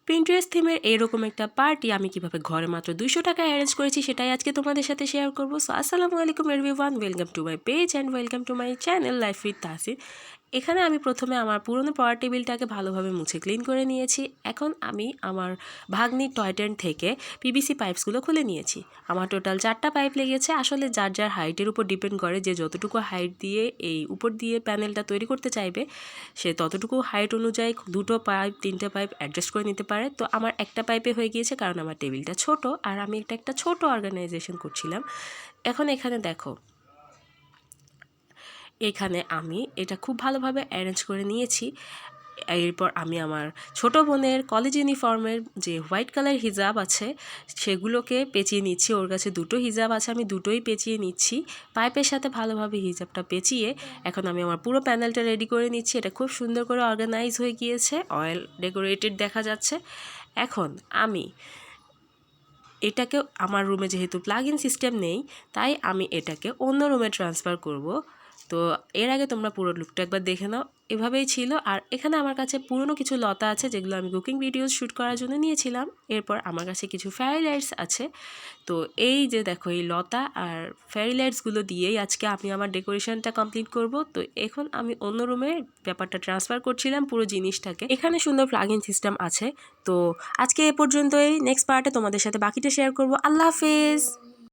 Pinterest থিমের এরকম একটা পার্টি আমি কিভাবে ঘরে মাত্র 200 টাকায় অ্যারেঞ্জ করেছি সেটাই আজকে তোমাদের সাথে শেয়ার করবো। সো আসসালামু আলাইকুম everyone, welcome to my page and welcome to my channel life with Tahsin. এখানে আমি প্রথমে আমার পুরনো পড়ার টেবিলটাকে ভালোভাবে মুছে ক্লিন করে নিয়েছি। এখন আমি আমার ভাগ্নির টয় ট্রেন থেকে পিভিসি পাইপসগুলো খুলে নিয়েছি। আমার টোটাল 4টা পাইপ লেগেছে। আসলে যার যার হাইটের উপর ডিপেন্ড করে, যে যতটুকু হাইট দিয়ে এই উপর দিয়ে প্যানেলটা তৈরি করতে চাইবে সে ততটুকু হাইট অনুযায়ী 2টো পাইপ 3টে পাইপ অ্যাডজাস্ট করে নিতে পারে। তো আমার একটা পাইপে হয়ে গিয়েছে, কারণ আমার টেবিলটা ছোট আর আমি একটা ছোট অর্গানাইজেশন করছিলাম। এখন এখানে দেখো, এখানে আমি এটা খুব ভালোভাবে অ্যারেঞ্জ করে নিয়েছি। এরপর আমি আমার ছোট বোনের কলেজ ইউনিফর্মের যে হোয়াইট কালার হিজাব আছে সেগুলোকে পেঁচিয়ে নিচ্ছি। ওর কাছে 2টো হিজাব আছে, আমি দুটোই পেঁচিয়ে নিচ্ছি। পাইপের সাথে ভালোভাবে হিজাবটা পেঁচিয়ে এখন আমি আমার পুরো প্যানেলটা রেডি করে নিচ্ছি। এটা খুব সুন্দর করে অর্গানাইজ হয়ে গিয়েছে, অয়েল ডেকোরেটেড দেখা যাচ্ছে। এখন আমি এটাকে, আমার রুমে যেহেতু প্লাগ ইন সিস্টেম নেই, তাই আমি এটাকে অন্য রুমে ট্রান্সফার করব। তো এর আগে তোমরা পুরো লুকটা একবার দেখে নাও। এভাবেই ছিল। আর এখানে আমার কাছে পুরনো কিছু লতা আছে যেগুলো আমি কুকিং ভিডিওস শ্যুট করার জন্য নিয়েছিলাম। এরপর আমার কাছে কিছু ফেয়ারি লাইটস আছে। তো এই যে দেখো, এই লতা আর ফেয়ারি লাইটসগুলো দিয়েই আজকে আমি আমার ডেকোরেশনটা কমপ্লিট করব। তো এখন আমি অন্য রুমে ব্যাপারটা ট্রান্সফার করছিলাম পুরো জিনিসটাকে। এখানে সুন্দর প্লাগ ইন সিস্টেম আছে। তো আজকে এ পর্যন্তই। নেক্সট পার্টে তোমাদের সাথে বাকিটা শেয়ার করব। আল্লাহ হাফেজ।